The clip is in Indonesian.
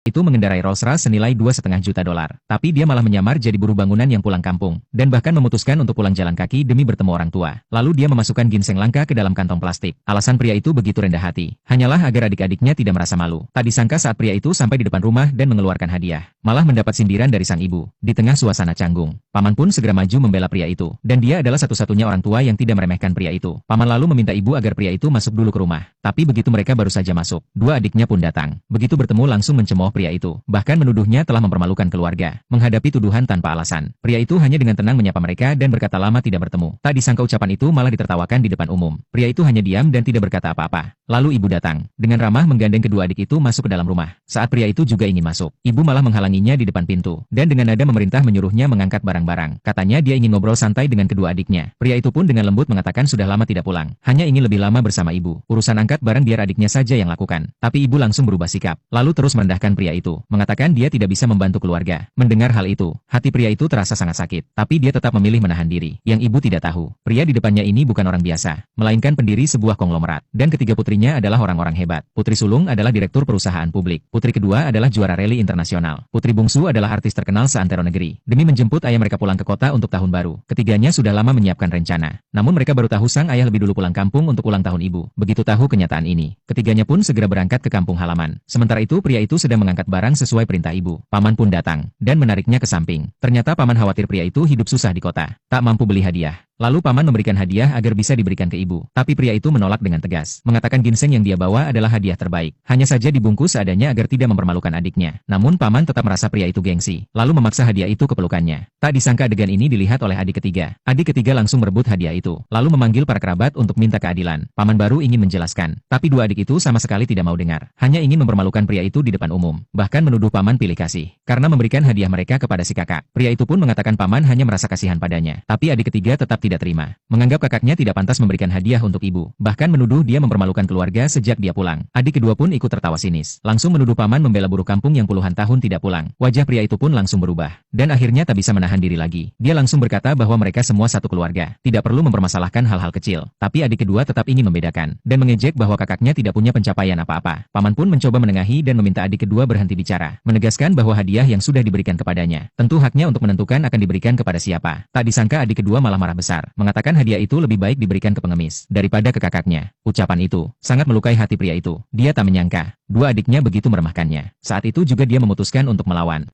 Itu mengendarai Rolls-Royce senilai $2,5 juta. Tapi dia malah menyamar jadi buruh bangunan yang pulang kampung, dan bahkan memutuskan untuk pulang jalan kaki demi bertemu orang tua. Lalu dia memasukkan ginseng langka ke dalam kantong plastik. Alasan pria itu begitu rendah hati, hanyalah agar adik-adiknya tidak merasa malu. Tak disangka saat pria itu sampai di depan rumah dan mengeluarkan hadiah, malah mendapat sindiran dari sang ibu. Di tengah suasana canggung, paman pun segera maju membela pria itu, dan dia adalah satu-satunya orang tua yang tidak meremehkan pria itu. Paman lalu meminta ibu agar pria itu masuk dulu ke rumah. Tapi begitu mereka baru saja masuk, dua adiknya pun datang. Begitu bertemu langsung mencemooh pria itu, bahkan menuduhnya telah mempermalukan keluarga. Menghadapi tuduhan tanpa alasan, pria itu hanya dengan tenang menyapa mereka dan berkata lama tidak bertemu. Tak disangka ucapan itu malah ditertawakan di depan umum. Pria itu hanya diam dan tidak berkata apa-apa. Lalu ibu datang, dengan ramah menggandeng kedua adik itu masuk ke dalam rumah. Saat pria itu juga ingin masuk, ibu malah menghalanginya di depan pintu, dan dengan nada memerintah menyuruhnya mengangkat barang-barang. Katanya dia ingin ngobrol santai dengan kedua adiknya. Pria itu pun dengan lembut mengatakan sudah lama tidak pulang, hanya ingin lebih lama bersama ibu. Urusan angkat barang biar adiknya saja yang lakukan. Tapi ibu langsung berubah sikap, lalu terus merendahkan pria itu, mengatakan dia tidak bisa membantu keluarga. Mendengar hal itu, hati pria itu terasa sangat sakit, tapi dia tetap memilih menahan diri. Yang ibu tidak tahu, pria di depannya ini bukan orang biasa, melainkan pendiri sebuah konglomerat, dan ketiga putrinya adalah orang-orang hebat. Putri sulung adalah direktur perusahaan publik, putri kedua adalah juara rally internasional, putri bungsu adalah artis terkenal seantero negeri. Demi menjemput ayah mereka pulang ke kota untuk tahun baru, ketiganya sudah lama menyiapkan rencana. Namun mereka baru tahu sang ayah lebih dulu pulang kampung untuk ulang tahun ibu. Begitu tahu kenyataan ini, ketiganya pun segera berangkat ke kampung halaman. Sementara itu pria itu sedang mengangkat barang sesuai perintah ibu. Paman pun datang, dan menariknya ke samping. Ternyata paman khawatir pria itu hidup susah di kota, tak mampu beli hadiah. Lalu paman memberikan hadiah agar bisa diberikan ke ibu. Tapi pria itu menolak dengan tegas, mengatakan ginseng yang dia bawa adalah hadiah terbaik. Hanya saja dibungkus seadanya agar tidak mempermalukan adiknya. Namun paman tetap merasa pria itu gengsi, lalu memaksa hadiah itu ke pelukannya. Tak disangka adegan ini dilihat oleh adik ketiga. Adik ketiga langsung merebut hadiah itu, lalu memanggil para kerabat untuk minta keadilan. Paman baru ingin menjelaskan, tapi dua adik itu sama sekali tidak mau dengar. Hanya ingin mempermalukan pria itu di depan umum, bahkan menuduh paman pilih kasih karena memberikan hadiah mereka kepada si kakak. Pria itu pun mengatakan paman hanya merasa kasihan padanya, tapi adik ketiga tetap tidak terima, menganggap kakaknya tidak pantas memberikan hadiah untuk ibu, bahkan menuduh dia mempermalukan keluarga sejak dia pulang. Adik kedua pun ikut tertawa sinis, langsung menuduh paman membela buruh kampung yang puluhan tahun tidak pulang. Wajah pria itu pun langsung berubah, dan akhirnya tak bisa menahan diri lagi. Dia langsung berkata bahwa mereka semua satu keluarga, tidak perlu mempermasalahkan hal-hal kecil. Tapi adik kedua tetap ingin membedakan, dan mengejek bahwa kakaknya tidak punya pencapaian apa-apa. Paman pun mencoba menengahi dan meminta adik kedua berhenti bicara, menegaskan bahwa hadiah yang sudah diberikan kepadanya, tentu haknya untuk menentukan akan diberikan kepada siapa. Tak disangka adik kedua malah marah besar, mengatakan hadiah itu lebih baik diberikan ke pengemis daripada ke kakaknya. Ucapan itu sangat melukai hati pria itu. Dia tak menyangka dua adiknya begitu meremehkannya. Saat itu juga dia memutuskan untuk melawan.